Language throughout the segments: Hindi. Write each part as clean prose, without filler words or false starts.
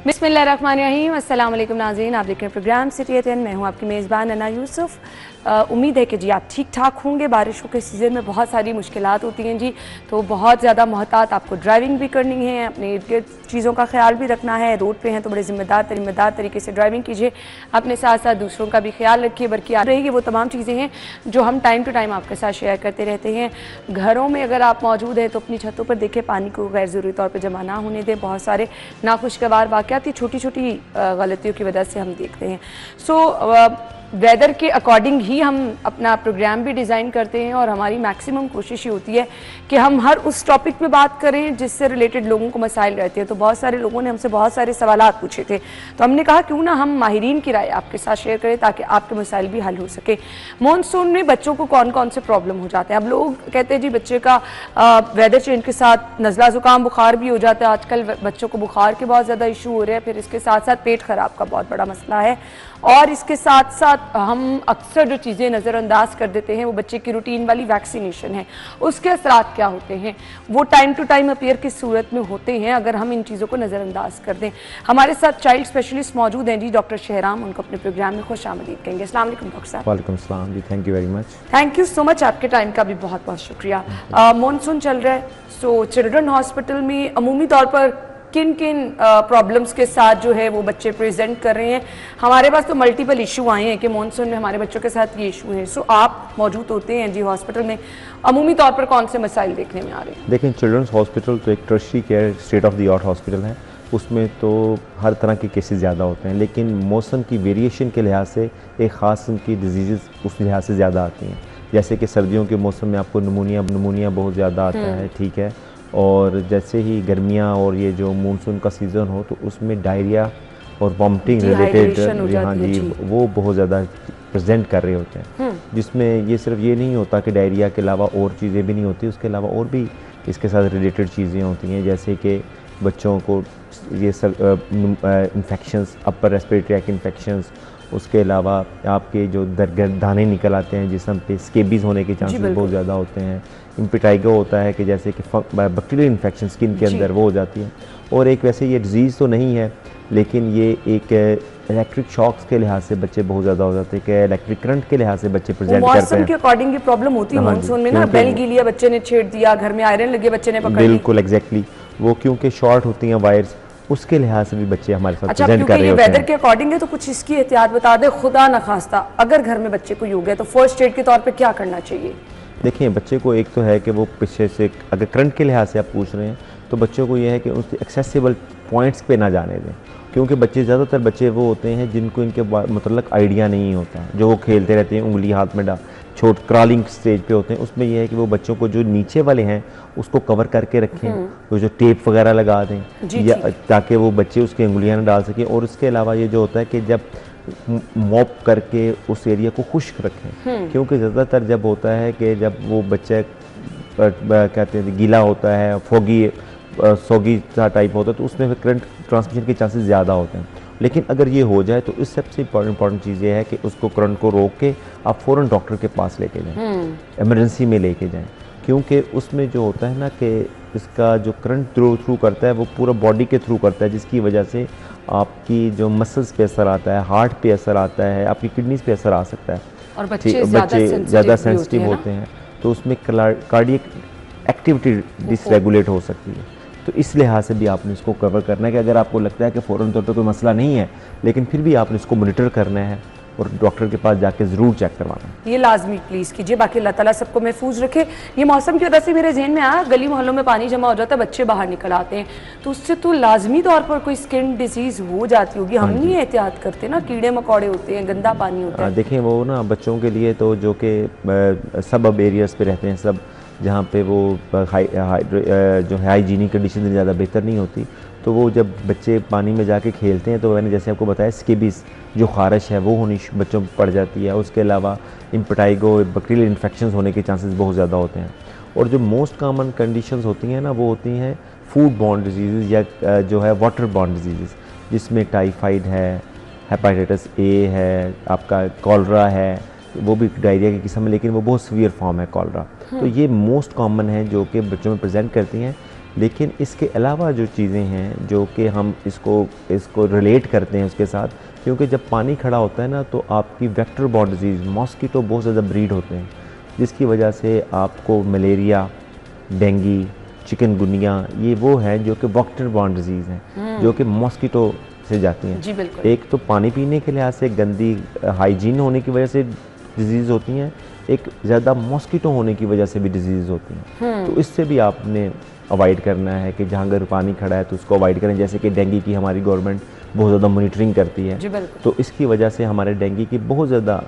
बिस्मिल्लाहिर्रहमानिर्रहीम। अस्सलाम वालेकुम नाज़रीन, आप देख रहे हैं प्रोग्राम सिटी 10। मैं हूं आपकी मेज़बान अन्ना यूसुफ। उम्मीद है कि जी आप ठीक ठाक होंगे। बारिशों के सीज़न में बहुत सारी मुश्किलात होती हैं जी, तो बहुत ज़्यादा मोहतात आपको ड्राइविंग भी करनी है, अपने इर्द गिर्द चीज़ों का ख्याल भी रखना है। रोड पे हैं तो बड़े ज़िम्मेदार तरीके से ड्राइविंग कीजिए, अपने साथ साथ दूसरों का भी ख्याल रखिए। बल्कि याद रहेगी वो तमाम चीज़ें हैं जो हम टाइम टू टाइम आपके साथ शेयर करते रहते हैं। घरों में अगर आप मौजूद हैं तो अपनी छतों पर देखें, पानी को गैर ज़रूरी तौर पर जमा ना होने दें। बहुत सारे नाखुशगवार वाक़यात ये छोटी छोटी गलतियों की वजह से हम देखते हैं। वेदर के अकॉर्डिंग ही हम अपना प्रोग्राम भी डिज़ाइन करते हैं और हमारी मैक्सिमम कोशिश ये होती है कि हम हर उस टॉपिक पे बात करें जिससे रिलेटेड लोगों को मसाइल रहते हैं। तो बहुत सारे लोगों ने हमसे बहुत सारे सवालात पूछे थे, तो हमने कहा क्यों ना हम माहिरीन की राय आपके साथ शेयर करें ताकि आपके मसाइल भी हल हो सके। मानसून में बच्चों को कौन कौन से प्रॉब्लम हो जाते हैं? अब लोग कहते हैं जी बच्चे का वेदर चेंज के साथ नज़ला ज़ुकाम बुखार भी हो जाता है। आजकल बच्चों को बुखार के बहुत ज़्यादा इशू हो रहे हैं, फिर इसके साथ साथ पेट ख़राब का बहुत बड़ा मसला है। और इसके साथ साथ हम अक्सर जो चीज़ें नज़रअंदाज कर देते हैं वो बच्चे की रूटीन वाली वैक्सीनेशन है, उसके असरात क्या होते हैं, वो टाइम टू टाइम अपीयर की सूरत में होते हैं अगर हम इन चीज़ों को नज़रअंदाज कर दें। हमारे साथ चाइल्ड स्पेशलिस्ट मौजूद हैं जी, डॉक्टर शहराम। उनको अपने प्रोग्राम में खुशामदीद कहेंगे। अस्सलाम वालेकुम डॉक्टर साहब। वालेकुम सलाम जी, thank you very much. Thank you so much, आपके टाइम का भी बहुत बहुत शुक्रिया। मानसून चल रहा है, सो चिल्ड्रन हॉस्पिटल में अमूमी तौर पर किन किन प्रॉब्लम्स के साथ जो है वो बच्चे प्रेजेंट कर रहे हैं? हमारे पास तो मल्टीपल इशू आए हैं कि मानसून में हमारे बच्चों के साथ ये इशू है। सो आप मौजूद होते हैं जी हॉस्पिटल में, अमूमी तौर पर कौन से मसाइल देखने में आ रहे हैं? देखें, चिल्ड्रंस हॉस्पिटल तो एक tertiary care state of the art hospital है। उसमें तो हर तरह के केसेस ज़्यादा होते हैं, लेकिन मौसम की वेरिएशन के लिहाज से एक ख़ास किस्म की डिजीज़ उस लिहाज से ज़्यादा आती हैं। जैसे कि सर्दियों के मौसम में आपको नमूनिया बहुत ज़्यादा आता है, ठीक है। और जैसे ही गर्मियाँ और ये जो मानसून का सीज़न हो तो उसमें डायरिया और वॉमिटिंग रिलेटेड, हाँ जी, वो बहुत ज़्यादा प्रेजेंट कर रहे होते हैं। जिसमें ये सिर्फ ये नहीं होता कि डायरिया के अलावा और चीज़ें भी नहीं होती, उसके अलावा और भी इसके साथ रिलेटेड चीज़ें होती हैं। जैसे कि बच्चों को ये सब infections, upper respiratory tract infections, उसके अलावा आपके जो दाने निकल आते हैं जिस्म पे, स्केबीज होने के चांसेस बहुत ज़्यादा होते हैं। इम्पेटाइगो होता है कि जैसे कि बैक्टीरियल इन्फेक्शन स्किन के अंदर वो हो जाती है। और एक वैसे ये डिजीज़ तो नहीं है, लेकिन ये एक इलेक्ट्रिक शॉक्स के लिहाज से बच्चे बहुत ज़्यादा हो जाते हैं कि इलेक्ट्रिक करंट के लिहाज से बच्चे प्रेजेंट करते हैं। मौसम के अकॉर्डिंग ये प्रॉब्लम होती है मानसून में ना, बेल गिर लिया बच्चे ने, छेड़ दिया, घर में आयरन लगे बच्चे ने पकड़ ली। बिल्कुल एग्जैक्टली, वो क्योंकि शॉर्ट होती हैं वायर्स, उसके लिहाज से भी बच्चे हमारे साथ अच्छा, प्रेजेंट कर रहे होते हैं। वेदर के अकॉर्डिंग है तो कुछ इसकी एहतियात बता दे, खुदा न खास्ता अगर घर में बच्चे को यूँ गया तो फर्स्ट एड के तौर पे क्या करना चाहिए? देखिए, बच्चे को एक तो है कि वो पीछे से, अगर करंट के लिहाज से आप पूछ रहे हैं तो बच्चों को यह है कि उसके एक्सेसिबल पॉइंट्स पे ना जाने दें, क्योंकि ज़्यादातर बच्चे वो होते हैं जिनको इनके मतलब आइडिया नहीं होता, जो वो खेलते रहते हैं, उंगली हाथ में डाल, क्रॉलिंग स्टेज पे होते हैं। उसमें यह है कि वो बच्चों को जो नीचे वाले हैं उसको कवर करके रखें, वो जो टेप वगैरह लगा दें या ताकि वो बच्चे उसकी उंगलियां ना डाल सकें। और इसके अलावा ये जो होता है कि जब मॉप करके उस एरिया को खुश्क रखें, क्योंकि ज़्यादातर जब होता है कि जब वो बच्चा कहते हैं गीला होता है, सोगी टाइप होता है, तो उसमें करंट ट्रांसमिशन के चांसेस ज़्यादा होते हैं। लेकिन अगर ये हो जाए तो इस सबसे इंपॉर्टेंट चीज़ ये है कि उसको करंट को रोक के आप फ़ौरन डॉक्टर के पास लेके जाएं, इमरजेंसी में लेके जाएं, क्योंकि उसमें जो होता है ना कि इसका जो करंट थ्रू करता है वो पूरा बॉडी के थ्रू करता है, जिसकी वजह से आपकी जो मसल्स पे असर आता है, हार्ट पे असर आता है, आपकी किडनीज पे असर आ सकता है। और बच्चे ज़्यादा सेंसिटिव होते हैं तो उसमें कार्डियक एक्टिविटी डिसरेगुलेट हो सकती है। तो इस लिहाज से भी आपने इसको कवर करना है कि अगर आपको लगता है कि फ़ौरन तौर पर कोई मसला नहीं है, लेकिन फिर भी आपने इसको मॉनिटर करना है और डॉक्टर के पास जाके ज़रूर चेक करवाना है। ये लाजमी प्लीज़ कीजिए। बाकी अल्लाह ताला सबको महफूज रखे। ये मौसम की वजह से मेरे जहन में आया, गली मोहल्लों में पानी जमा हो जाता है, बच्चे बाहर निकल आते हैं, तो उससे तो लाजमी तौर पर कोई स्किन डिजीज़ हो जाती होगी। हम नहीं एहतियात करते ना, कीड़े मकोड़े होते हैं, गंदा पानी होता है। देखें, वो ना बच्चों के लिए तो जो कि सब एरियाज़ पे रहते हैं, सब जहाँ पे वो जो हाइजीनिक कंडीशन ज़्यादा बेहतर नहीं होती, तो वो जब बच्चे पानी में जाके खेलते हैं तो मैंने जैसे आपको बताया स्केबीज जो खारिश है वो होनी बच्चों में पड़ जाती है। उसके अलावा इम्पेटाइगो, बैक्टीरियल इन्फेक्शंस होने के चांसेस बहुत ज़्यादा होते हैं। और जो मोस्ट कॉमन कंडीशंस होती हैं ना, वो होती हैं फूड बॉर्न डिजीज़ या जो है वाटर बॉर्न डिजीज़, जिसमें टाइफाइड है, हेपेटाइटिस ए है, आपका कॉलरा है, वो भी डायरिया की किस्म है, लेकिन वो बहुत सीवियर फॉर्म है कॉलरा। तो ये मोस्ट कॉमन है जो कि बच्चों में प्रेजेंट करती हैं। लेकिन इसके अलावा जो चीज़ें हैं जो कि हम इसको रिलेट करते हैं उसके साथ, क्योंकि जब पानी खड़ा होता है ना तो आपकी वेक्टर बॉर्न डिजीज़ मॉस्किटो बहुत ज़्यादा ब्रीड होते हैं, जिसकी वजह से आपको मलेरिया, डेंगू, चिकनगुनिया, ये वो हैं जो कि वेक्टर बॉर्न डिजीज़ हैं जो कि मॉस्किटो से जाती हैं। जी बिल्कुल। एक तो पानी पीने के लिहाज से गंदी हाइजीन होने की वजह से डिजीज़ होती हैं, एक ज़्यादा मॉस्किटो होने की वजह से भी डिजीज़ होती हैं। तो इससे भी आपने अवॉइड करना है कि जहाँ अगर पानी खड़ा है तो उसको अवॉइड करें। जैसे कि डेंगू की हमारी गवर्नमेंट बहुत ज़्यादा मॉनिटरिंग करती है, जी बिल्कुल। तो इसकी वजह से हमारे डेंगू की बहुत ज़्यादा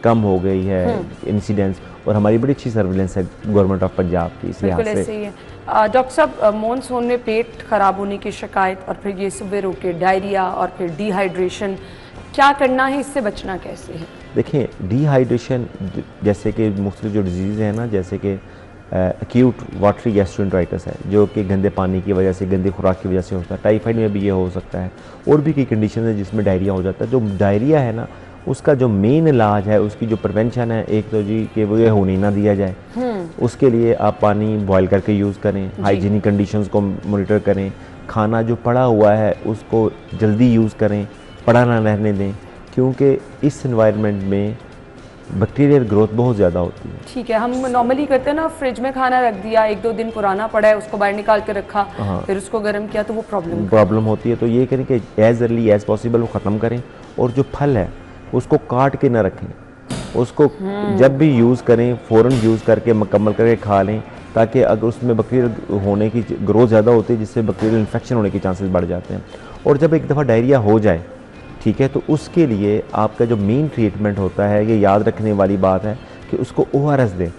कम हो गई है इंसिडेंट्स, और हमारी बड़ी अच्छी सर्विलेंस है गवर्नमेंट ऑफ पंजाब की इस लिहाज बिल्कुल से। ऐसे ही है। डॉक्टर साहब, मॉनसून में पेट खराब होने की शिकायत और फिर ये सुबह के डायरिया और फिर डिहाइड्रेशन, क्या करना है, इससे बचना कैसे है? देखिए, डिहाइड्रेशन जैसे कि मुख्तलिफ जो डिजीज़ हैं ना, जैसे कि एक्यूट वाटरी गैस्ट्रोएंटेराइटिस है जो कि गंदे पानी की वजह से, गंदी खुराक की वजह से होता है। टाइफाइड में भी ये हो सकता है, और भी कई कंडीशन है जिसमें डायरिया हो जाता है। जो डायरिया है ना, उसका जो मेन इलाज है, उसकी जो प्रिवेंशन है, एक तो जी कि वो ये होने ना दिया जाए। उसके लिए आप पानी बॉयल करके यूज़ करें, हाइजीनिक कंडीशंस को मॉनिटर करें, खाना जो पड़ा हुआ है उसको जल्दी यूज़ करें, पड़ा ना रहने दें, क्योंकि इस एनवायरनमेंट में बैक्टीरियल ग्रोथ बहुत ज़्यादा होती है। ठीक है, हम नॉर्मली करते हैं ना, फ्रिज में खाना रख दिया, 1-2 दिन पुराना पड़ा है, उसको बाहर निकाल के रखा, फिर उसको गर्म किया, तो वो प्रॉब्लम होती है। तो ये करें कि एज अर्ली एज पॉसिबल वो ख़त्म करें, और जो फल है उसको काट के ना रखें, उसको जब भी यूज़ करें फ़ौरन यूज़ करके मुकम्मल करके खा लें, ताकि अगर उसमें बैक्टीरियल होने की ग्रोथ ज़्यादा होती है जिससे बैक्टीरियल इन्फेक्शन होने के चांसेस बढ़ जाते हैं। और जब एक दफ़ा डायरिया हो जाए, ठीक है, तो उसके लिए आपका जो मेन ट्रीटमेंट होता है, ये याद रखने वाली बात है कि उसको ORS दें,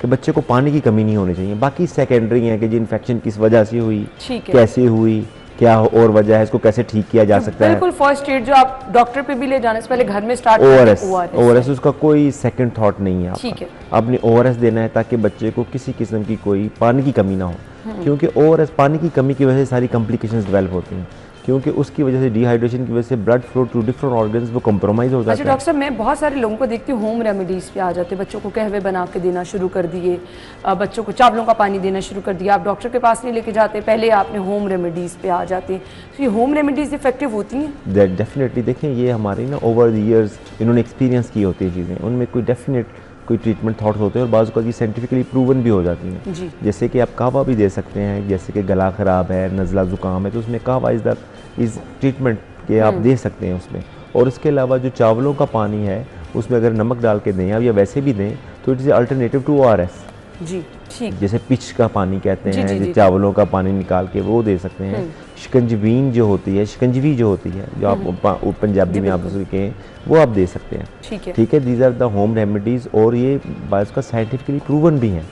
कि बच्चे को पानी की कमी नहीं होनी चाहिए। बाकी सेकेंडरी है कि जी इन्फेक्शन किस वजह से हुई, कैसे हुई, क्या और वजह है, इसको कैसे ठीक किया जा सकता है। बिल्कुल फर्स्ट एड जो आप डॉक्टर पे भी ले जाने से पहले घर में स्टार्ट ORS उसका कोई सेकंड थॉट नहीं है। ठीक है, आपने ORS देना है ताकि बच्चे को किसी किस्म की कोई पानी की कमी ना हो, क्योंकि ORS पानी की कमी की वजह से सारी कॉम्प्लिकेशंस डेवलप होती हैं, क्योंकि उसकी वजह से डिहाइड्रेशन की वजह से blood flow to different organs वो कॉम्प्रोमाइज़ हो जाता है। अच्छा डॉक्टर साहब, मैं बहुत सारे लोगों को देखती हूँ होम रेमेडीज़ पे आ जाते हैं, बच्चों को कहवे बना के देना शुरू कर दिए, बच्चों को चावलों का पानी देना शुरू कर दिया। आप डॉक्टर के पास नहीं लेके जाते, पहले आपने होम रेमेडीज़ पे आ जाते हैं। तो ये होम रेमेडीज़ इफेक्टिव होती हैं? डेफिनेटली। देखें, ये हमारी ना ओवर द ईयर्स इन्होंने एक्सपीरियंस की होती है चीज़ें, उनमें कोई डेफिनेट कोई ट्रीटमेंट थॉट्स होते हैं, और बाज़ को साइंटिफिकली प्रूवन भी हो जाती हैं। जैसे कि आप कहवा भी दे सकते हैं, जैसे कि गला ख़राब है, नज़ला ज़ुकाम है, तो उसमें कहवा इस ट्रीटमेंट के आप दे सकते हैं उसमें। और इसके अलावा जो चावलों का पानी है उसमें अगर नमक डाल के दें या वैसे भी दें तो it is alternative to ORS। जी ठीक। जैसे पिच का पानी कहते हैं, जो चावलों का पानी निकाल के वो दे सकते हैं। शिकंजवीन जो होती है, शिकंजवी जो होती है, जो आप पंजाबी में आप कहें, वो आप दे सकते हैं। ठीक है, these are the home remedies, और ये बाज़ का साइंटिफिकली प्रूवन भी हैं।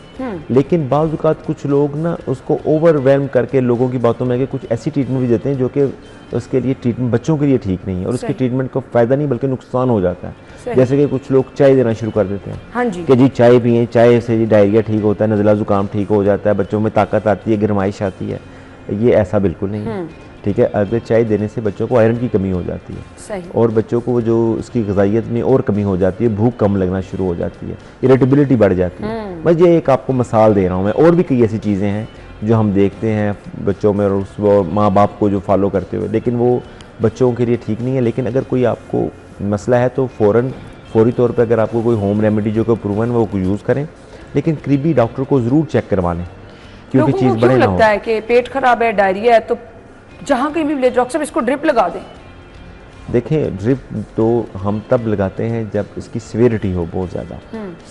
लेकिन बाज़ औक़ात कुछ लोग ना उसको ओवरवेल्म करके लोगों की बातों में आके कुछ ऐसी ट्रीटमेंट भी देते हैं जो कि उसके लिए ट्रीटमेंट बच्चों के लिए ठीक नहीं है, और उसके ट्रीटमेंट को फ़ायदा नहीं बल्कि नुकसान हो जाता है। जैसे कि कुछ लोग चाय देना शुरू कर देते हैं, हाँ जी, कि जी चाय पिए, चाय से जी डायरिया ठीक होता है, नज़ला ज़ुकाम ठीक हो जाता है, बच्चों में ताकत आती है, गर्माइश आती है। ये ऐसा बिल्कुल नहीं है। ठीक है, अगर चाय देने से बच्चों को आयरन की कमी हो जाती है, सही। और बच्चों को जो उसकी ग़िज़ाइयत में और कमी हो जाती है, भूख कम लगना शुरू हो जाती है, इरिटेबिलिटी बढ़ जाती है। बस ये एक आपको मिसाल दे रहा हूँ मैं, और भी कई ऐसी चीज़ें हैं जो हम देखते हैं बच्चों में, और उस माँ बाप को जो फॉलो करते हुए, लेकिन वो बच्चों के लिए ठीक नहीं है। लेकिन अगर कोई आपको मसला है तो फौरी तौर पर अगर आपको कोई होम रेमेडी जो कि प्रूवन वो यूज़ करें, लेकिन करीबी डॉक्टर को ज़रूर चेक करवा लें, क्योंकि चीज़ बड़े ना हो। लगता है कि पेट खराब है, डायरिया है, तो जहाँ कहीं भी ले डॉक्टर साहब इसको ड्रिप लगा दें। देखें, ड्रिप तो हम तब लगाते हैं जब इसकी सीवियरिटी हो बहुत ज़्यादा।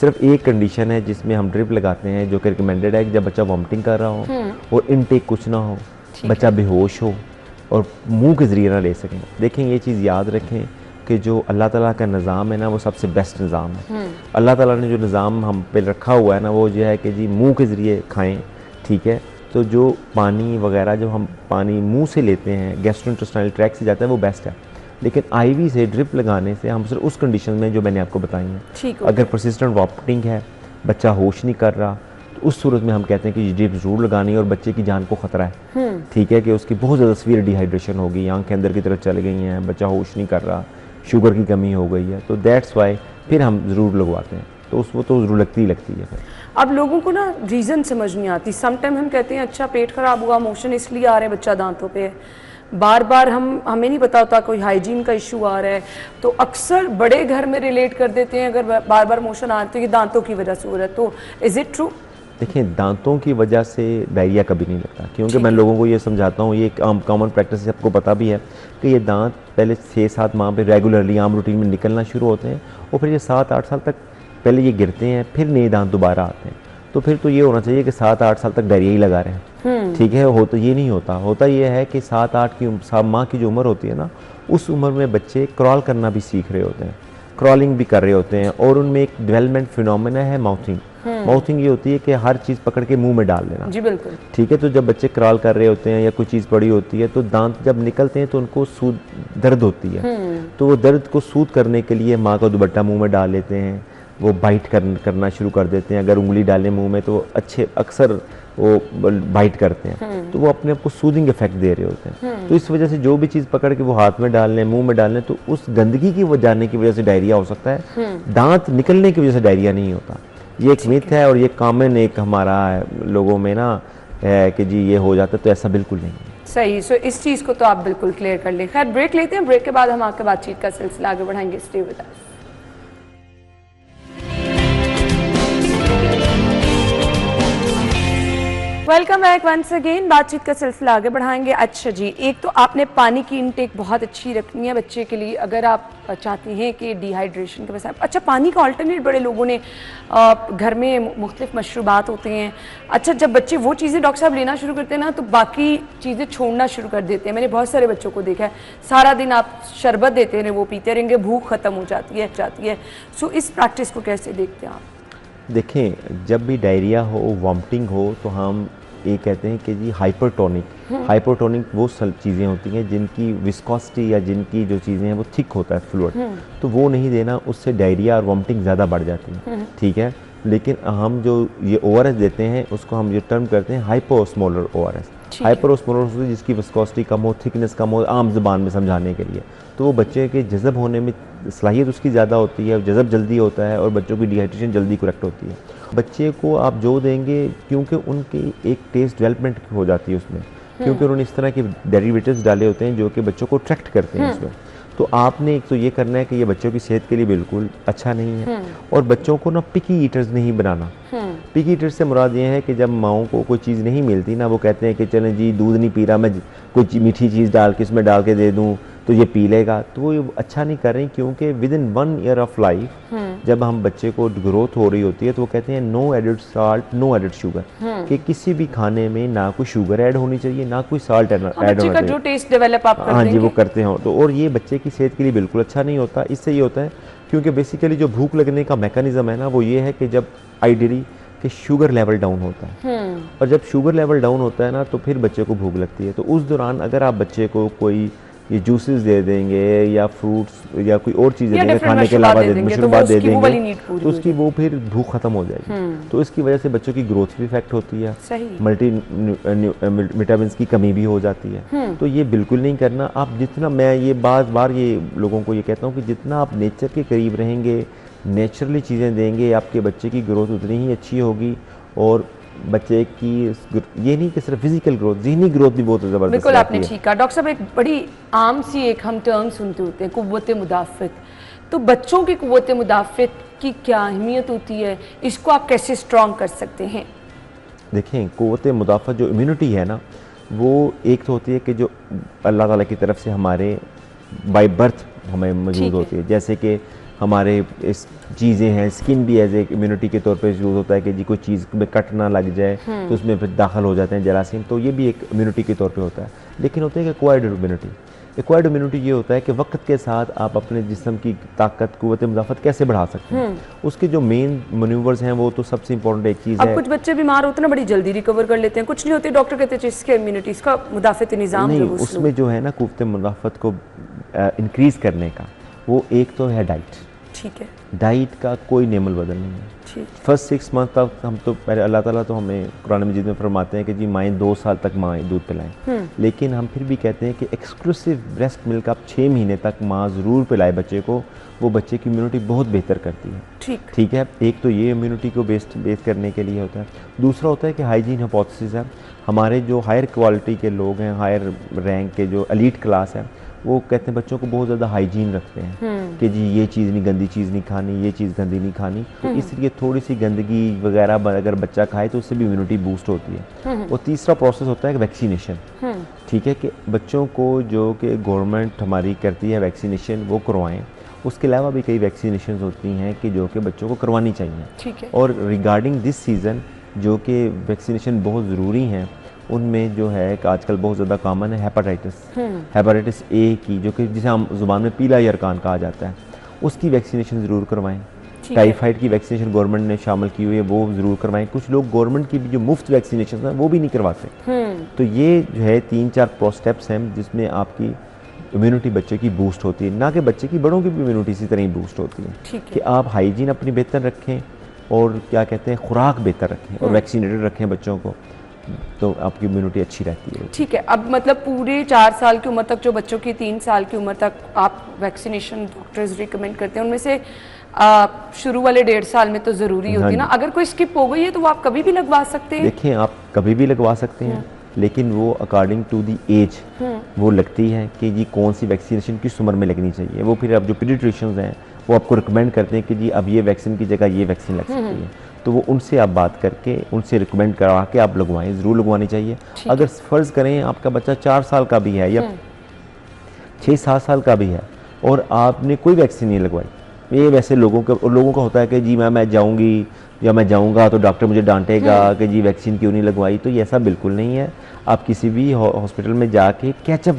सिर्फ एक कंडीशन है जिसमें हम ड्रिप लगाते हैं जो कि रिकमेंडेड है, कि जब बच्चा वॉमिटिंग कर रहा हो और इनटेक कुछ ना हो, बच्चा बेहोश हो और मुंह के ज़रिए ना ले सकें। देखें, ये चीज़ याद रखें कि जो अल्लाह ताला का निज़ाम है ना, वो सबसे बेस्ट निज़ाम है। अल्लाह ताला ने जो निज़ाम हम पे रखा हुआ है ना, वो जो है कि जी मुँह के ज़रिए खाएँ। ठीक है, तो जो पानी वगैरह जो हम पानी मुंह से लेते हैं, गैस्ट्रोइंटेस्टाइनल ट्रैक्ट से जाता है, वो बेस्ट है। लेकिन IV से ड्रिप लगाने से हम सिर्फ उस कंडीशन में जो मैंने आपको बताई हैं, अगर परसिस्टेंट वॉमिटिंग है, बच्चा होश नहीं कर रहा, तो उस सूरत में हम कहते हैं कि ड्रिप ज़रूर लगानी है, और बच्चे की जान को ख़तरा है। ठीक है, कि उसकी बहुत ज़्यादा सीवियर डिहाइड्रेशन हो गई, आँखें अंदर की तरफ चल गई हैं, बच्चा होश नहीं कर रहा, शुगर की कमी हो गई है, तो दैट्स वाई फिर हम ज़रूर लगवाते हैं। तो उसको तो ज़रूर लगती ही लगती है फिर। अब लोगों को ना रीज़न समझ नहीं आती। समटाइम हम कहते हैं अच्छा पेट खराब हुआ, मोशन इसलिए आ रहे हैं, बच्चा दांतों पे है। बार बार हमें नहीं पता होता कोई हाइजीन का इशू आ रहा है, तो अक्सर बड़े घर में रिलेट कर देते हैं अगर बार बार मोशन आ रहा है तो ये दांतों की वजह से हो रहा है। तो इज़ इट ट्रू? देखिए, दांतों की वजह से डायरिया कभी नहीं लगता, क्योंकि मैं लोगों को ये समझाता हूँ, ये कॉमन प्रैक्टिस है, आपको पता भी है कि ये दांत पहले 6-7 माह पे रेगुलरली आम रूटीन में निकलना शुरू होते हैं और फिर ये 7-8 साल तक पहले ये गिरते हैं, फिर नए दांत दोबारा आते हैं। तो फिर तो ये होना चाहिए कि 7-8 साल तक डायरिया ही लगा रहे हैं, ठीक है। हो तो ये नहीं होता, होता ये है कि 7 माह की जो उम्र होती है ना, उस उम्र में बच्चे क्रॉल करना भी सीख रहे होते हैं, क्रॉलिंग भी कर रहे होते हैं, और उनमें एक डेवलपमेंट फिनोमेना है माउथिंग। माउथिंग ये होती है कि हर चीज़ पकड़ के मुंह में डाल लेना। जी बिल्कुल। ठीक है, तो जब बच्चे क्रॉल कर रहे होते हैं या कोई चीज़ पड़ी होती है तो दांत जब निकलते हैं तो उनको दर्द होती है, तो वो दर्द को सूद करने के लिए माँ का दुपट्टा मुंह में डाल लेते हैं, वो बाइट करना शुरू कर देते हैं। अगर उंगली डालें मुंह में तो अक्सर वो बाइट करते हैं, तो वो अपने आप को सूदिंग इफेक्ट दे रहे होते हैं। तो इस वजह से जो भी चीज़ पकड़ के वो हाथ में डाल लें, मुंह में डाल लें, तो उस गंदगी की जाने की वजह से डायरिया हो सकता है। दांत निकलने की वजह से डायरिया नहीं होता। ये एक मिथ है और ये कॉमन एक हमारा लोगों में ना है कि जी ये हो जाता है, तो ऐसा बिल्कुल नहीं है। सही। सो इस चीज़ को तो आप बिल्कुल क्लियर कर लें। खैर ब्रेक लेते हैं, ब्रेक के बाद हम आपके बातचीत का सिलसिला आगे बढ़ाएंगे। Stay with us. Welcome back once again. बातचीत का सिलसिला आगे बढ़ाएंगे। अच्छा जी, एक तो आपने पानी की इनटेक बहुत अच्छी रखनी है बच्चे के लिए, अगर आप चाहती हैं कि डिहाइड्रेशन के वजह से। अच्छा, पानी का ऑल्टरनेट बड़े लोगों ने घर में मुख्तलिफ मशरूबात होते हैं। अच्छा, जब बच्चे वो चीज़ें डॉक्टर साहब लेना शुरू करते हैं ना, तो बाकी चीज़ें छोड़ना शुरू कर देते हैं। मैंने बहुत सारे बच्चों को देखा है, सारा दिन आप शरबत देते रहें, वो पीते रहेंगे, भूख ख़त्म हो जाती है। सो इस प्रैक्टिस को कैसे देखते हैं आप? देखें, जब भी डायरिया हो, वॉमिटिंग हो, तो हम ये कहते हैं कि जी हाइपरटोनिक वो चीज़ें होती हैं जिनकी विस्कोसिटी या जिनकी जो चीज़ें हैं वो थिक होता है फ्लूइड, तो वो नहीं देना, उससे डायरिया और वॉमिटिंग ज़्यादा बढ़ जाती है, ठीक है। लेकिन हम जो ये ORS देते हैं उसको हम ये टर्म करते हैं हाइपोस्मोलर ORS। हाइपोस्मोलर जिसकी विस्कोसिटी कम हो, थिकनेस कम हो, आम ज़बान में समझाने के लिए, तो वो बच्चे के जज़ब होने में सलाहियत उसकी ज़्यादा होती है, जज़ब जल्दी होता है और बच्चों की डिहाइड्रेशन जल्दी करेक्ट होती है। बच्चे को आप जो देंगे, क्योंकि उनकी एक टेस्ट डेवलपमेंट हो जाती है उसमें, क्योंकि उन्होंने इस तरह के डेरिवेटिव्स डाले होते हैं जो कि बच्चों को अट्रैक्ट करते हैं उसमें। तो आपने एक तो ये करना है कि ये बच्चों की सेहत के लिए बिल्कुल अच्छा नहीं है, और बच्चों को ना पिकी ईटर्स नहीं बनाना। पिकी ईटर्स से मुराद ये है कि जब माओं को कोई चीज़ नहीं मिलती ना, वो कहते हैं कि चलें जी दूध नहीं पी रहा, मैं कोई मीठी चीज़ डाल के इसमें डाल के दे दूँ तो ये पी लेगा, तो वो अच्छा नहीं कर रही। क्योंकि with in 1 year of life जब हम बच्चे को ग्रोथ हो रही होती है तो वो कहते हैं no added salt, no added sugar, कि किसी भी खाने में ना कोई शुगर ऐड होनी चाहिए, ना कोई साल्ट ऐड होना चाहिए। जो टेस्ट डेवलप आप करते हैं, हाँ जी, वो करते हो तो, और ये बच्चे की सेहत के लिए बिल्कुल अच्छा नहीं होता। इससे ये होता है क्योंकि बेसिकली जो भूख लगने का मैकेनिज्म है ना, वो ये है कि जब आइडियली कि शुगर लेवल डाउन होता है, और जब शुगर लेवल डाउन होता है ना, तो फिर बच्चे को भूख लगती है। तो उस दौरान अगर आप बच्चे को कोई ये जूसेस दे देंगे या फ्रूट्स या कोई और चीज़ें देंगे खाने के अलावा मशरूबात दे देंगे, तो उसकी वो फिर भूख खत्म हो जाएगी। तो इसकी वजह से बच्चों की ग्रोथ भी इफेक्ट होती है, मल्टी विटामिन की कमी भी हो जाती है। तो ये बिल्कुल नहीं करना। आप जितना, मैं ये बार ये लोगों को ये कहता हूँ कि जितना आप नेचर के करीब रहेंगे, नेचुरली चीज़ें देंगे, आपके बच्चे की ग्रोथ उतनी ही अच्छी होगी। और बच्चे की ये नहीं कि सिर्फ फिजिकल ग्रोथ, ज़हनी ग्रोथ भी बहुत ज़बरदस्त। बिल्कुल आपने ठीक कहा डॉक्टर साहब। एक बड़ी आम सी एक हम टर्म सुनते होते हैं, कुव्वत मुदाफ़त। तो बच्चों की कुव्वत मुदाफ़त की क्या अहमियत होती है, इसको आप कैसे स्ट्रॉन्ग कर सकते हैं? देखें, कुव्वत मुदाफ़त जो इम्यूनिटी है ना, वो एक तो होती है कि जो अल्लाह ताला की तरफ से हमारे बाय बर्थ हमें मौजूद होती है। जैसे कि हमारे इस चीज़ें हैं, स्किन भी एज एक इम्यूनिटी के तौर पे यूज़ होता है कि जी कोई चीज़ में कट ना लग जाए तो उसमें फिर दाखिल हो जाते हैं जरासीम, तो ये भी एक इम्यूनिटी के तौर पे होता है। लेकिन होता है कि एक्वायर्ड इम्यूनिटी। एक्वायर्ड इम्यूनिटी ये होता है कि वक्त के साथ आप अपने जिस्म की ताकत, कुव्वत मुदाफ़त कैसे बढ़ा सकते हैं। उसके जो मेन मनूवर्स हैं वो तो सबसे इंपॉर्टेंट एक चीज़ है। कुछ बच्चे बीमार होते हैं ना, बड़ी जल्दी रिकवर कर लेते हैं, कुछ नहीं होते, डॉक्टर कहते हैं इसके इम्यूनिटी, इसका मुदाफ़ती निज़ाम नहीं, उसमें जो है ना कुव्वत मुदाफ़त को इंक्रीज़ करने का, वो एक तो है डाइट। ठीक है। डाइट का कोई नेमल बदल नहीं है। ठीक। फर्स्ट 6 मंथ तक हम तो पहले अल्लाह ताला तो हमें कुरान मजीद में फरमाते हैं कि जी माएँ 2 साल तक माँ दूध पिलाएं, लेकिन हम फिर भी कहते हैं कि एक्सक्लूसिव ब्रेस्ट मिल्क आप 6 महीने तक माँ ज़रूर पिलाए बच्चे को, वो बच्चे की इम्यूनिटी बहुत बेहतर करती है। ठीक है, एक तो ये इम्यूनिटी को बेस करने के लिए होता है। दूसरा होता है कि हाइजीन हाइपोथेसिस है, हमारे जो हायर क्वालिटी के लोग हैं, हायर रैंक के जो एलीट क्लास है, वो कहते हैं बच्चों को बहुत ज़्यादा हाइजीन रखते हैं कि जी ये चीज़ नहीं, गंदी चीज़ नहीं खानी, ये चीज़ गंदी नहीं खानी। तो इसलिए थोड़ी सी गंदगी वगैरह अगर बच्चा खाए तो उससे भी इम्यूनिटी बूस्ट होती है। और तीसरा प्रोसेस होता है वैक्सीनेशन। ठीक है, कि बच्चों को जो कि गवर्नमेंट हमारी करती है वैक्सीनेशन, वो करवाएं। उसके अलावा भी कई वैक्सीनेशन होती हैं कि जो कि बच्चों को करवानी चाहिए। ठीक है। और रिगार्डिंग दिस सीज़न जो कि वैक्सीनेशन बहुत ज़रूरी हैं, उनमें जो है कि आजकल बहुत ज़्यादा कॉमन है हेपेटाइटिस ए की, जो कि जिसे हम ज़ुबान में पीला यरकान कहा जाता है, उसकी वैक्सीनेशन ज़रूर करवाएं। टाइफाइड की वैक्सीनेशन गवर्नमेंट ने शामिल की हुई है, वो ज़रूर करवाएं। कुछ लोग गवर्नमेंट की भी जो मुफ्त वैक्सीनेशन है वो भी नहीं करवाते। तो ये जो है 3-4 स्टेप्स हैं जिसमें आपकी इम्यूनिटी बच्चे की बूस्ट होती है, ना कि बच्चे की, बड़ों की भी इम्यूनिटी इसी तरह ही बूस्ट होती है। कि आप हाइजीन अपनी बेहतर रखें और क्या कहते हैं खुराक बेहतर रखें और वैक्सीनेटेड रखें बच्चों को, तो आपकी इम्यूनिटी अच्छी रहती है। ठीक है। अब मतलब पूरे 4 साल की उम्र तक जो बच्चों की 3 साल की उम्र तक आप वैक्सीनेशन डॉक्टर्स रिकमेंड करते हैं, उनमें से शुरू वाले 1.5 साल में तो ज़रूरी होती है ना, अगर कोई स्किप हो गई है तो वो आप कभी भी लगवा सकते हैं? देखिए, आप कभी भी लगवा सकते हैं, लेकिन वो अकॉर्डिंग टू दी एज वो लगती है कि जी कौन सी वैक्सीनेशन किस उम्र में लगनी चाहिए। वो फिर अब जो पीडियाट्रिशियंस हैं वो आपको रिकमेंड करते हैं कि जी अब ये वैक्सीन की जगह ये वैक्सीन लग सकती है, तो वो उनसे आप बात करके उनसे रिकमेंड करवा के आप लगवाएं, ज़रूर लगवानी चाहिए। अगर फ़र्ज़ करें आपका बच्चा 4 साल का भी है या 6-7 साल का भी है और आपने कोई वैक्सीन नहीं लगवाई, ये वैसे लोगों का होता है कि जी मैं जाऊंगी या मैं जाऊंगा तो डॉक्टर मुझे डांटेगा कि जी वैक्सीन क्यों नहीं लगवाई। तो ये ऐसा बिल्कुल नहीं है। आप किसी भी हॉस्पिटल में जाके कैचअप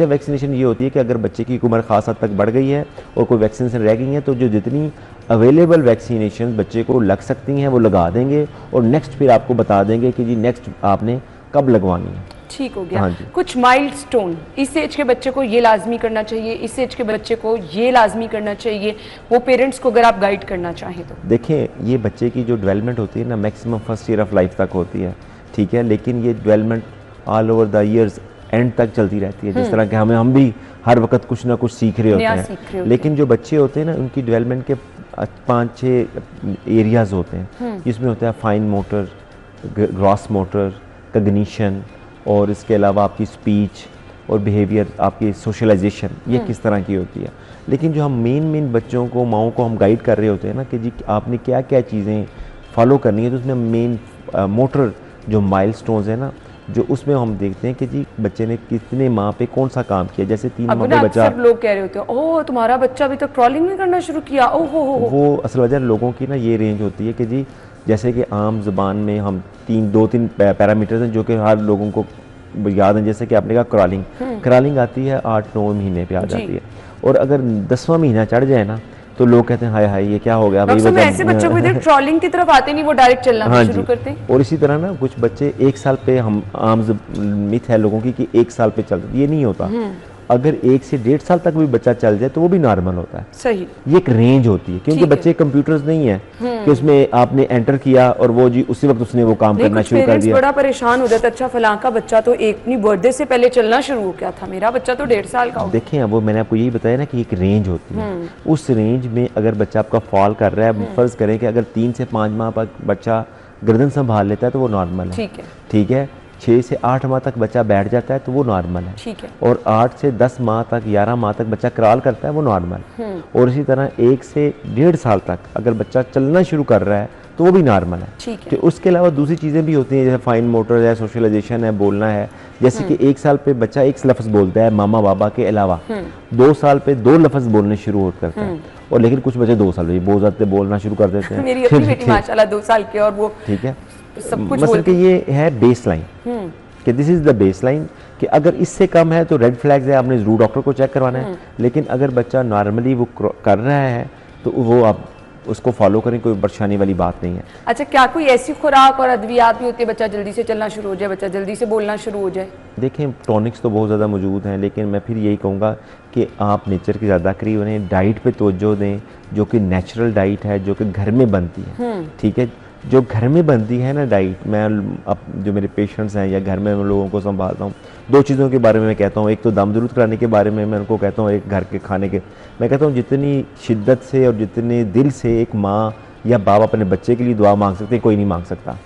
वैक्सीनेशन ये होती है कि अगर बच्चे की उम्र खास हद तक बढ़ गई है और कोई वैक्सीनेशन रह गई है, तो जो जितनी अवेलेबल वैक्सीनेशन बच्चे को लग सकती हैं वो लगा देंगे और नेक्स्ट फिर आपको बता देंगे कि जी नेक्स्ट आपने कब लगवानी है। ठीक हो गया। कुछ माइलस्टोन, इस एज के बच्चे को ये लाजमी करना चाहिए, इस एज के बच्चे को ये लाजमी करना चाहिए, वो पेरेंट्स को अगर आप गाइड करना चाहें तो? देखिए, ये बच्चे की जो डेवलपमेंट होती है ना, maximum first year of life तक होती है। ठीक है, लेकिन ये development all over the years and तक चलती रहती है। जिस तरह के हम भी हर वक्त कुछ ना कुछ सीख रहे होते हैं, लेकिन जो बच्चे होते हैं ना, उनकी डेवलपमेंट के 5-6 एरियाज होते हैं, जिसमें होता है fine motor, gross motor, cognition, और इसके अलावा आपकी स्पीच और बिहेवियर, आपकी सोशलाइजेशन, ये किस तरह की होती है। लेकिन जो हम मेन बच्चों को, माओं को हम गाइड कर रहे होते हैं ना कि जी आपने क्या क्या चीज़ें फॉलो करनी है, तो उसमें मेन मोटर जो माइलस्टोन्स है ना, जो उसमें हम देखते हैं कि जी बच्चे ने कितने माह पे कौन सा काम किया। जैसे 3 माह पे बच्चा, सब लोग कह रहे होते हैं ओह तुम्हारा बच्चा अभी तक क्रॉलिंग नहीं करना शुरू किया, ओह हो। वो असल वजह लोगों की ना ये रेंज होती है कि जी जैसे कि आम ज़ुबान में हम 2-3 पैरामीटर्स हैं जो कि हर लोगों को याद है। जैसे कि आपने कहा क्रॉलिंग आती है 8-9 महीने पे आ जाती है, और अगर 10वां महीना चढ़ जाए ना तो लोग कहते हैं हाय हाय ये क्या हो गया भाई। ऐसे बच्चों को इधर ट्रॉलिंग की तरफ आते नहीं, वो डायरेक्ट चलना शुरू करते हैं। और इसी तरह ना कुछ बच्चे 1 साल पे, हम आम मिथ है लोगों की कि 1 साल पे चलते, ये नहीं होता। अगर 1 से 1.5 साल तक भी बच्चा चल जाए तो वो भी नॉर्मल होता है। सही। ये एक रेंज होती है, क्योंकि बच्चे कंप्यूटर्स नहीं है कि उसमें आपने एंटर किया और वो जी उसी वक्त उसने वो काम करना शुरू कर दिया। बड़ा परेशान हो जाता, अच्छा फलां का बच्चा तो अपनी बर्थडे से पहले चलना शुरू हो गया था, मेरा बच्चा तो 1.5 साल का हो। देखें, वो मैंने आपको यही बताया ना कि एक रेंज होती है। उस रेंज में अगर बच्चा आपका फॉल कर रहा है, फर्ज करें कि अगर 3 से 5 माह तक बच्चा गर्दन संभाल लेता है तो वो नॉर्मल है। ठीक है। 6 से 8 माह तक बच्चा बैठ जाता है तो वो नॉर्मल है। ठीक है। और 8 से 10 माह तक, 11 माह तक बच्चा क्रॉल करता है, वो नॉर्मल। और इसी तरह 1 से 1.5 साल तक अगर बच्चा चलना शुरू कर रहा है तो वो भी नॉर्मल है। ठीक है। तो उसके अलावा दूसरी चीज़ें भी होती हैं, जैसे फाइन मोटर है, सोशलाइजेशन है, बोलना है। जैसे कि 1 साल पे बच्चा 1 लफ्ज़ बोलता है मामा बाबा के अलावा, 2 साल पे 2 लफ्ज़ बोलने शुरू करता है। और लेकिन कुछ बच्चे 2 साल बहुत ज़्यादा बोलना शुरू कर देते हैं। मेरी अपनी बेटी माशाल्लाह 2 साल की, और वो ठीक है सब कुछ मतलब कि ये है बेस लाइन, कि this is the base line, कि अगर इससे कम है तो रेड फ्लैग्स है, आपने ज़रूर डॉक्टर को चेक करवाना है। लेकिन अगर बच्चा नॉर्मली वो कर रहा है तो वो आप उसको फॉलो करें, कोई परेशानी वाली बात नहीं है। अच्छा, क्या कोई ऐसी खुराक और अद्वियात भी होती है बच्चा जल्दी से चलना शुरू हो जाए, बच्चा जल्दी से बोलना शुरू हो जाए? देखें, टॉनिक्स तो बहुत ज़्यादा मौजूद हैं, लेकिन मैं फिर यही कहूँगा कि आप नेचर के ज़्यादा करीब रहें, डाइट पे तवज्जो दें जो कि नेचुरल डाइट है, जो कि घर में बनती है। ठीक है, जो घर में बनती है ना डाइट, मैं अब जो मेरे पेशेंट्स हैं या घर में मैं लोगों को संभालता हूँ, दो चीज़ों के बारे में मैं कहता हूँ। एक तो दम दुरुस्त कराने के बारे में मैं उनको कहता हूँ, एक घर के खाने के। मैं कहता हूँ जितनी शिद्दत से और जितने दिल से एक माँ या बाप अपने बच्चे के लिए दुआ मांग सकते हैं, कोई नहीं मांग सकता।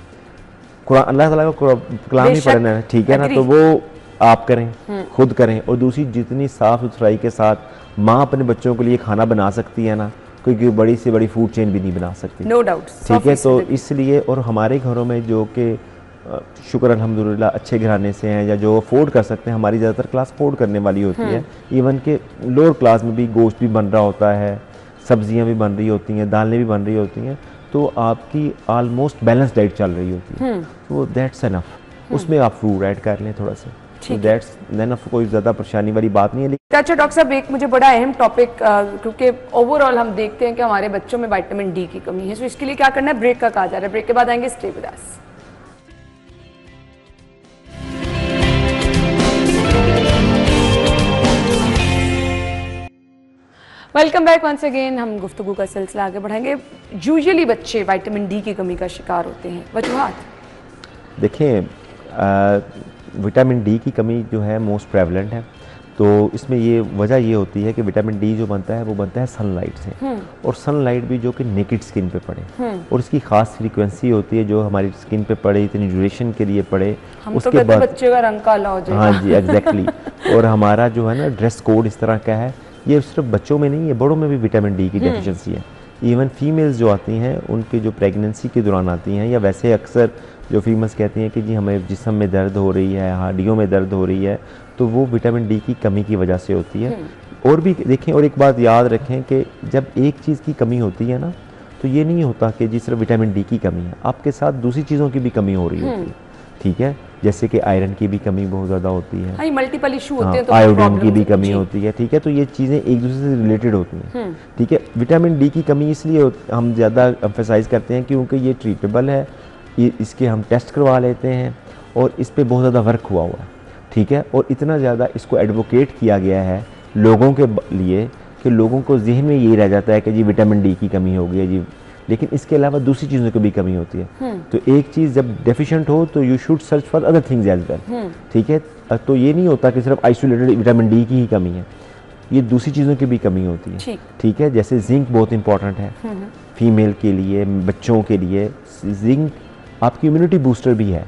कुरान, अल्लाह ताला का कलाम ही पढ़ना है, ठीक है ना, तो वो आप करें, खुद करें। और दूसरी, जितनी साफ़ सुथराई के साथ माँ अपने बच्चों के लिए खाना बना सकती है ना, कोई बड़ी से बड़ी फूड चेन भी नहीं बना सकती। नो डाउट, ठीक है। तो इसलिए, और हमारे घरों में जो कि शुक्र अल्हम्दुलिल्लाह अच्छे घराने से हैं या जो अफोर्ड कर सकते हैं, हमारी ज़्यादातर क्लास अफोर्ड करने वाली होती है। इवन के लोअर क्लास में भी गोश्त भी बन रहा होता है, सब्जियां भी बन रही होती हैं, दालें भी बन रही होती हैं, तो आपकी ऑलमोस्ट बैलेंस डाइट चल रही होती है। तो दैट्स एनफ। उसमें आप फ्रूट ऐड कर लें थोड़ा सा, तो दैट्स एनफ। कोई ज़्यादा परेशानी वाली बात नहीं है। अच्छा डॉक्टर साहब, एक मुझे बड़ा अहम टॉपिक, क्योंकि ओवरऑल हम देखते हैं कि हमारे बच्चों में विटामिन डी की कमी है, तो इसके लिए क्या करना है? ब्रेक का कहा जा रहा है, ब्रेक के बाद आएंगे, stay with us. Welcome back once again. हम गुफ्तगू का सिलसिला आगे बढ़ाएंगे। यूजुअली बच्चे विटामिन डी की कमी का शिकार होते हैं, वजूहात? देखें, विटामिन डी की कमी जो है मोस्ट प्रेवलेंट है। तो इसमें ये वजह ये होती है कि विटामिन डी जो बनता है वो बनता है सनलाइट से, और सनलाइट भी जो कि नेकेड स्किन पे पड़े, और इसकी खास फ्रीक्वेंसी होती है जो हमारी स्किन पे पड़े, इतनी ड्यूरेशन के लिए पड़े। उसके बाद बच्चे का रंग काला हो जाएगा। हाँ जी, एग्जैक्टली। और हमारा जो है ना ड्रेस कोड इस तरह का है, ये सिर्फ बच्चों में नहीं है, बड़ों में भी विटामिन डी की डेफिशिएंसी है। इवन फीमेल्स जो आती हैं, उनके जो प्रेगनेंसी के दौरान आती हैं, या वैसे अक्सर जो फीमेल्स कहती हैं कि जी हमें जिस्म में दर्द हो रही है, हड्डियों में दर्द हो रही है, तो वो विटामिन डी की कमी की वजह से होती है। और भी देखें, और एक बात याद रखें कि जब एक चीज़ की कमी होती है ना, तो ये नहीं होता कि जी सिर्फ विटामिन डी की कमी है, आपके साथ दूसरी चीज़ों की भी कमी हो रही होती है। ठीक है, जैसे कि आयरन की भी कमी बहुत ज़्यादा होती है, हाँ, मल्टीपल इशू होते हैं, तो आयोडीन की भी कमी होती है। ठीक है, तो ये चीज़ें एक दूसरे से रिलेटेड होती हैं। ठीक है, विटामिन डी की कमी इसलिए हम ज़्यादा एम्फेसाइज करते हैं क्योंकि ये ट्रीटेबल है, ये इसके हम टेस्ट करवा लेते हैं, और इस पर बहुत ज़्यादा वर्क हुआ है। ठीक है, और इतना ज़्यादा इसको एडवोकेट किया गया है लोगों के लिए कि लोगों को जहन में यही रह जाता है कि जी विटामिन डी की कमी हो गई है जी, लेकिन इसके अलावा दूसरी चीज़ों की भी कमी होती है। तो एक चीज़ जब डेफिशिएंट हो तो you should search for other things as well. ठीक है, तो ये नहीं होता कि सिर्फ आइसोलेटेड विटामिन डी की ही कमी है, ये दूसरी चीज़ों की भी कमी होती है। ठीक है, जैसे जिंक बहुत इंपॉर्टेंट है फीमेल के लिए, बच्चों के लिए। जिंक आपकी इम्यूनिटी बूस्टर भी है,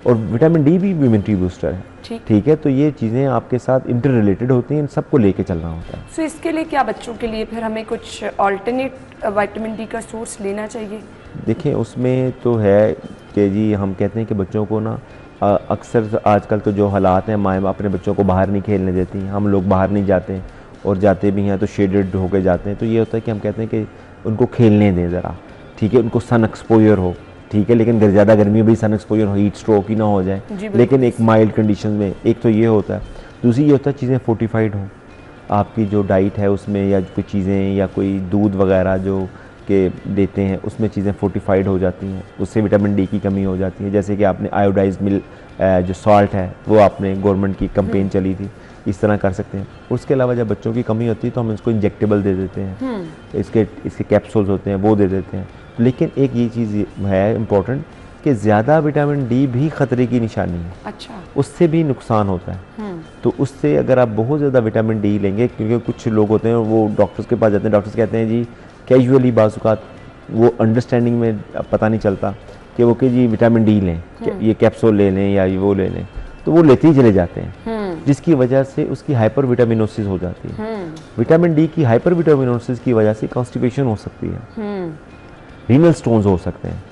और विटामिन डी भी इम्यूनिटी बूस्टर है। ठीक है, तो ये चीज़ें आपके साथ इंटर रिलेटेड होती हैं, इन सबको लेके चलना होता है। सो इसके लिए क्या बच्चों के लिए फिर हमें कुछ अल्टरनेट विटामिन डी का सोर्स लेना चाहिए? देखिए, उसमें तो है कि जी हम कहते हैं कि बच्चों को ना अक्सर आजकल तो जो हालात हैं, माएँ अपने बच्चों को बाहर नहीं खेलने देती, हम लोग बाहर नहीं जाते, और जाते भी हैं तो शेडेड होके जाते हैं। तो ये होता है कि हम कहते हैं कि उनको खेलने दें ज़रा, ठीक है, उनको सन एक्सपोजर हो, ठीक है, लेकिन ज़्यादा गर्मी में भी सन एक्सपोजर हो, हीट स्ट्रोक ही ना हो जाए, लेकिन एक माइल्ड कंडीशन में। एक तो ये होता है, दूसरी ये होता है चीज़ें फोर्टिफाइड हों, आपकी जो डाइट है उसमें, या कोई चीज़ें या कोई दूध वगैरह जो के देते हैं उसमें चीज़ें फोर्टिफाइड हो जाती हैं, उससे विटामिन डी की कमी हो जाती है। जैसे कि आपने आयोडाइज्ड मिल्क जो सॉल्ट है वो आपने गवर्नमेंट की कैंपेन चली थी, इस तरह कर सकते हैं। उसके अलावा जब बच्चों की कमी होती है तो हम इसको इंजेक्टेबल दे देते हैं, इसके कैप्सूल्स होते हैं वो दे देते हैं। लेकिन एक ये चीज़ है इम्पोर्टेंट कि ज़्यादा विटामिन डी भी ख़तरे की निशानी है। अच्छा, उससे उससे भी नुकसान होता है। तो उससे अगर आप बहुत ज़्यादा विटामिन डी लेंगे, क्योंकि कुछ लोग होते हैं वो डॉक्टर्स के पास जाते हैं, डॉक्टर्स कहते हैं जी कैजुअली बाज़-औक़ात वो अंडरस्टैंडिंग में पता नहीं चलता कि वो कि जी विटामिन डी लें, ये कैप्सूल ले लें या ये वो ले लें, तो वो लेते ही चले जाते हैं, जिसकी वजह से उसकी हाइपर विटामिनोसिस हो जाती है। विटामिन डी की हाइपर विटामिनोसिस की वजह से कॉन्स्टिपेशन हो सकती है, रीनल स्टोन्स हो सकते हैं।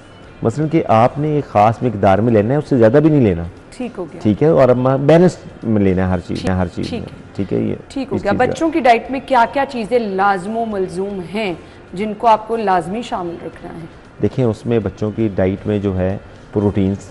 मसलन कि आपने एक ख़ास मकदार में लेना है, उससे ज़्यादा भी नहीं लेना, ठीक हो गया, ठीक है, और अब बैलेंस में लेना है हर चीज़ में, ठीक है, ये ठीक हो गया। बच्चों की डाइट में क्या क्या चीज़ें लाजमो मलजूम हैं जिनको आपको लाजमी शामिल रखना है? देखें, उसमें बच्चों की डाइट में जो है प्रोटीन्स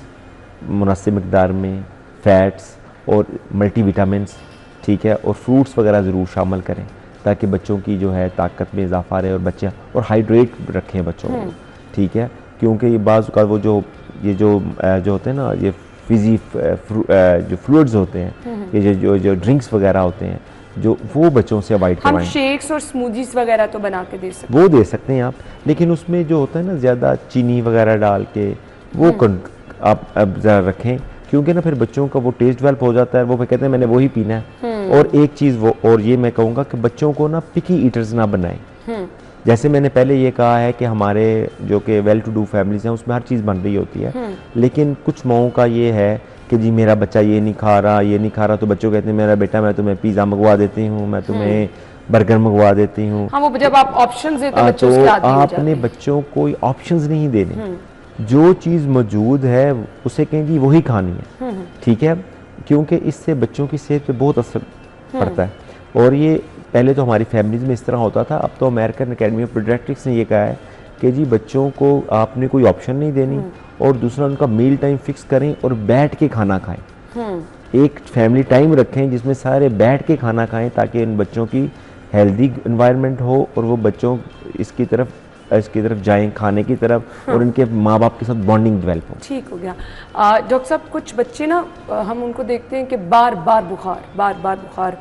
मुनासिब मकदार में, फैट्स और मल्टीविटामिन्स, ठीक है, और फ्रूट्स वगैरह ज़रूर शामिल करें, ताकि बच्चों की जो है ताकत में इजाफा रहे और बच्चे और हाइड्रेट रखें बच्चों को, ठीक है। क्योंकि ये बाज़ का वो जो होते हैं ना, ये जो फ्लूइड्स होते हैं, ये जो ड्रिंक्स वगैरह होते हैं, जो वो बच्चों से अवॉइड हम करवाएं। शेक्स और स्मूदीज वगैरह तो बना के दे सकते वो दे सकते हैं आप, लेकिन उसमें जो होता है ना ज़्यादा चीनी वगैरह डाल के वो आप अब ज़रा रखें, क्योंकि ना फिर बच्चों का वो टेस्ट डेवलप हो जाता है, वो फिर कहते हैं मैंने वही पीना है। और एक चीज़ वो, और ये मैं कहूँगा कि बच्चों को ना पिकी ईटर्स ना बनाएं। जैसे मैंने पहले ये कहा है कि हमारे जो कि वेल टू डू फैमिलीज हैं उसमें हर चीज़ बन रही होती है, लेकिन कुछ माओं का ये है कि जी मेरा बच्चा ये नहीं खा रहा, तो बच्चों कहते हैं मेरा बेटा मैं तुम्हें पिज़्ज़ा मंगवा देती हूँ, मैं तुम्हें बर्गर मंगवा देती हूँ। हाँ, वो जब आप ऑप्शंस देते हैं बच्चों तो उसके आदी हो जाते आपने हैं। बच्चों को ऑप्शंस नहीं देने, जो चीज़ मौजूद है उसे कहें जी वही खानी है, ठीक है, क्योंकि इससे बच्चों की सेहत पे बहुत असर पड़ता है। और ये पहले तो हमारी फैमिलीज में इस तरह होता था, अब तो अमेरिकन अकेडमी ऑफ पीडियाट्रिक्स ने ये कहा है कि जी बच्चों को आपने कोई ऑप्शन नहीं देनी, और दूसरा उनका मील टाइम फिक्स करें और बैठ के खाना खाएं। एक फैमिली टाइम रखें जिसमें सारे बैठ के खाना खाएं, ताकि उन बच्चों की हेल्दी एनवायरनमेंट हो और वो बच्चों इसकी तरफ जाएं, खाने की तरफ, और उनके माँ बाप के साथ बॉन्डिंग डेवलप हो। ठीक हो गया। डॉक्टर साहब, कुछ बच्चे ना हम उनको देखते हैं कि बार बार बुखार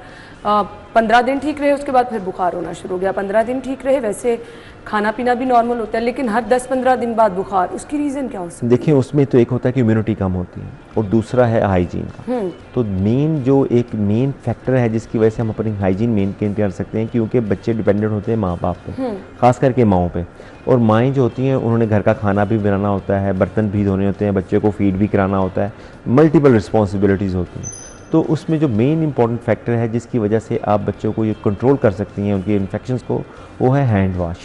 15 दिन ठीक रहे, उसके बाद फिर बुखार होना शुरू हो गया। 15 दिन ठीक रहे, वैसे खाना पीना भी नॉर्मल होता है, लेकिन हर 10-15 दिन बाद बुखार, उसकी रीज़न क्या हो सकती है? देखिए, उसमें तो एक होता है कि इम्यूनिटी कम होती है, और दूसरा है हाइजीन का। तो एक मेन फैक्टर है जिसकी वजह से हम अपनी हाइजीन मेंटेन कर सकते हैं, क्योंकि बच्चे डिपेंडेंट होते हैं माँ बाप पे, खास करके माँओं पे। और माएँ जो होती हैं उन्होंने घर का खाना भी बनाना होता है, बर्तन भी धोने होते हैं, बच्चे को फीड भी कराना होता है, मल्टीपल रिस्पॉन्सिबिलिटीज़ होती हैं। तो उसमें जो मेन इंपॉर्टेंट फैक्टर है जिसकी वजह से आप बच्चों को ये कंट्रोल कर सकती हैं उनके इन्फेक्शंस को, वो है हैंड वॉश।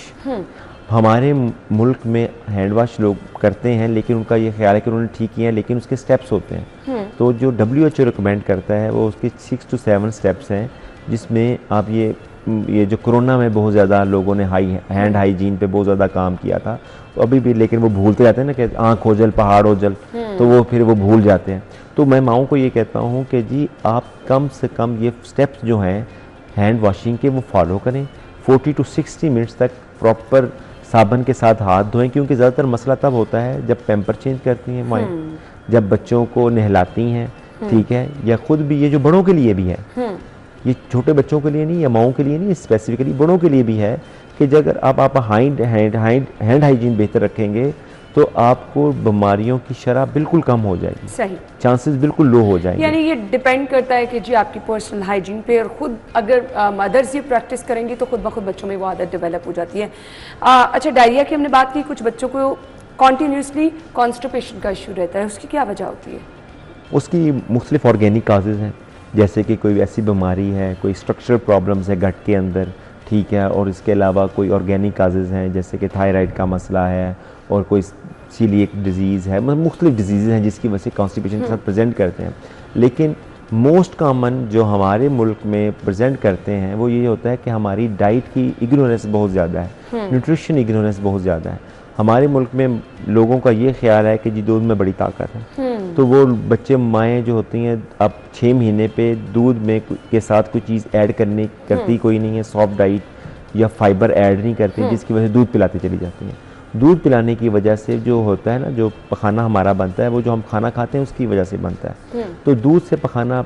हमारे मुल्क में हैंड वॉश लोग करते हैं, लेकिन उनका ये ख्याल है कि उन्होंने ठीक किया है, लेकिन उसके स्टेप्स होते हैं। तो जो WHO रिकमेंड करता है वो उसके 6 to 7 स्टेप्स हैं, जिसमें आप ये जो कोरोना में बहुत ज़्यादा लोगों ने हैंड हाइजीन पे बहुत ज़्यादा काम किया था, तो अभी भी, लेकिन वो भूलते जाते हैं ना कि आँख हो जल पहाड़ हो जल, तो वो फिर वो भूल जाते हैं। तो मैं माँओं को ये कहता हूँ कि जी आप कम से कम ये स्टेप्स जो हैं हैंड वॉशिंग के वो फॉलो करें। 40 to 60 मिनट्स तक प्रॉपर साबुन के साथ हाथ धोएं, क्योंकि ज़्यादातर मसला तब होता है जब पैम्पर चेंज करती हैं माएँ, जब बच्चों को नहलाती हैं, ठीक है, या खुद भी, ये जो बड़ों के लिए भी है, ये छोटे बच्चों के लिए नहीं या माओं के लिए नहीं, स्पेसिफिकली बड़ों के लिए भी है कि जब अगर आप हैंड हाइजीन बेहतर रखेंगे तो आपको बीमारियों की शरह बिल्कुल कम हो जाएगी, सही, चांसेस बिल्कुल लो हो जाएंगे। यानी ये डिपेंड करता है कि जी आपकी पर्सनल हाइजीन पे, और खुद अगर मदर्स ये प्रैक्टिस करेंगी तो खुद ब खुद बच्चों में वो आदत डेवलप हो जाती है। अच्छा, डायरिया की हमने बात की, कुछ बच्चों को कॉन्टीन्यूसली कॉन्स्टिपेशन का इशू रहता है, उसकी क्या वजह होती है? उसकी मुख्तलिफ ऑर्गेनिक काजेज़ हैं, जैसे कि कोई ऐसी बीमारी है, कोई स्ट्रक्चरल प्रॉब्लम्स है गट के अंदर, ठीक है, और इसके अलावा कोई ऑर्गेनिक काजेज़ हैं जैसे कि थायराइड का मसला है, और कोई सीलिएक डिजीज़ है, मतलब मुख्तलिफ डिजीज़ हैं जिसकी वजह से कॉन्स्टिपेशन के साथ प्रेजेंट करते हैं। लेकिन मोस्ट कॉमन जो हमारे मुल्क में प्रेजेंट करते हैं वो ये होता है कि हमारी डाइट की इग्नोरेंस बहुत ज़्यादा है, न्यूट्रिशन इग्नोरेंस बहुत ज़्यादा है। हमारे मुल्क में लोगों का ये ख्याल है कि जी दूध में बड़ी ताकत है, तो वो बच्चे माएँ जो होती हैं अब 6 महीने पे दूध में के साथ कोई चीज़ ऐड करती कोई नहीं है, सॉफ्ट डाइट या फाइबर ऐड नहीं करती, जिसकी वजह से दूध पिलाती चली जाती हैं। दूध पिलाने की वजह से जो होता है ना, जो पखाना हमारा बनता है, वो जो हम खाना खाते हैं उसकी वजह से बनता है। तो दूध से पखाना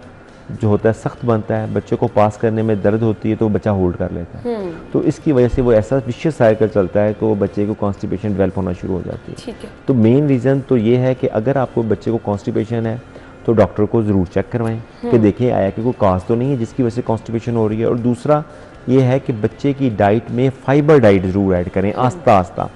जो होता है सख्त बनता है, बच्चों को पास करने में दर्द होती है तो बच्चा होल्ड कर लेता है, तो इसकी वजह से वो ऐसा विशियस साइकिल चलता है तो बच्चे को कॉन्स्टिपेशन डेवलप होना शुरू हो जाती है। ठीक है। तो मेन रीज़न तो ये है कि अगर आपको बच्चे को कॉन्स्टिपेशन है तो डॉक्टर को ज़रूर चेक करवाएं कि देखें आया कि कोई काज तो नहीं है जिसकी वजह से कॉन्स्टिपेशन हो रही है। और दूसरा ये है कि बच्चे की डाइट में फाइबर डाइट ज़रूर ऐड करें आस्ता आस्ता।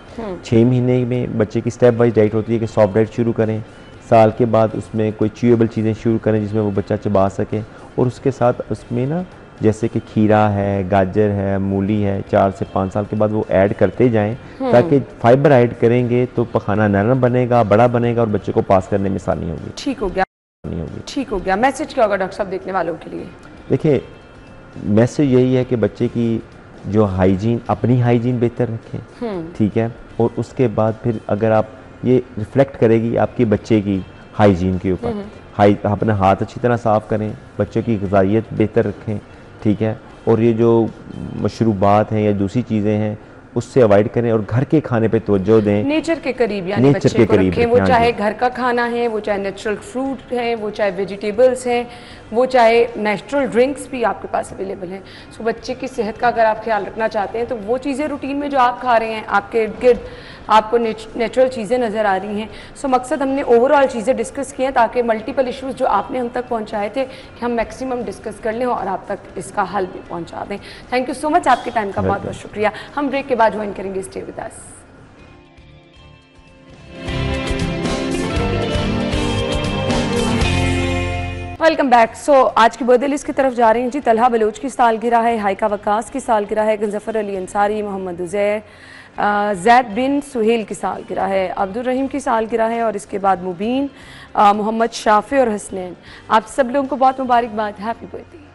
6 महीने में बच्चे की स्टेप वाइज डाइट होती है कि सॉफ्ट डाइट शुरू करें, साल के बाद उसमें कोई च्यूएबल चीज़ें शुरू करें जिसमें वो बच्चा चबा सके, और उसके साथ उसमें ना जैसे कि खीरा है, गाजर है, मूली है, 4 से 5 साल के बाद वो ऐड करते जाएं, ताकि फाइबर ऐड करेंगे तो पखाना नरम बनेगा, बड़ा बनेगा और बच्चे को पास करने में आसानी होगी। ठीक हो गया, ठीक हो गया। मैसेज क्या होगा डॉक्टर साहब देखने वालों के लिए? देखिए, मैसेज यही है कि बच्चे की जो हाइजीन, अपनी हाइजीन बेहतर रखें, ठीक है, और उसके बाद फिर अगर आप ये रिफ्लेक्ट करेगी आपके बच्चे की हाइजीन के ऊपर। अपने हाथ अच्छी तरह साफ़ करें, बच्चों की ग़िज़ाइयत बेहतर रखें, ठीक है, और ये जो मशरूबात हैं या दूसरी चीज़ें हैं उससे अवॉइड करें और घर के खाने पे तवज्जो दें। नेचर के करीब यानी बच्चे को रखें, वो चाहे घर का खाना है, वो चाहे नेचुरल फ्रूट है, वो चाहे वेजिटेबल्स हैं, वो चाहे नेचुरल ड्रिंक्स भी आपके पास अवेलेबल हैं। सो बच्चे की सेहत का अगर आप ख्याल रखना चाहते हैं तो वो चीज़ें रूटीन में जो आप खा रहे हैं, आपके इर्द गिर्द आपको नेचुरल चीज़ें नज़र आ रही हैं। सो मकसद हमने ओवरऑल चीज़ें डिस्कस की हैं ताकि मल्टीपल इश्यूज़ जो आपने हम तक पहुँचाए थे कि हम मैक्सिमम डिस्कस कर लें और आप तक इसका हल भी पहुँचा दें। थैंक यू सो मच, आपके टाइम का बहुत बहुत शुक्रिया। हम ब्रेक के बाद ज्वाइन करेंगे, stay with us. Welcome back. So आज की बर्थडे लिस्ट की तरफ जा रही हैं जी। तलहा बलोच की सालगिरह है, हाइका वकास की सालगिरह है, गंजफर अली अंसारी, मोहम्मद उज़ैर, ज़ैद बिन सुहेल की सालगिरह है, अब्दुल रहीम की सालगिरह है और इसके बाद मुबीन, मोहम्मद शाफी और हसनैन। आप सब लोगों को बहुत मुबारकबाद, happy birthday.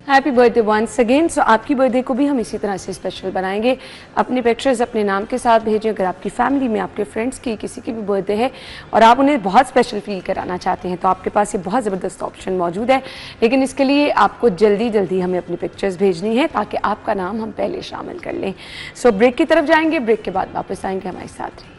Happy birthday once again. So आपकी बर्थडे को भी हम इसी तरह से स्पेशल बनाएंगे। अपनी पिक्चर्स अपने नाम के साथ भेजें। अगर आपकी फैमिली में, आपके फ्रेंड्स की, किसी की भी बर्थडे है और आप उन्हें बहुत स्पेशल फील कराना चाहते हैं तो आपके पास ये बहुत ज़बरदस्त ऑप्शन मौजूद है। लेकिन इसके लिए आपको जल्दी जल्दी हमें अपनी पिक्चर्स भेजनी है ताकि आपका नाम हम पहले शामिल कर लें। सो ब्रेक की तरफ जाएंगे, ब्रेक के बाद वापस आएंगे, हमारे साथ रहिए।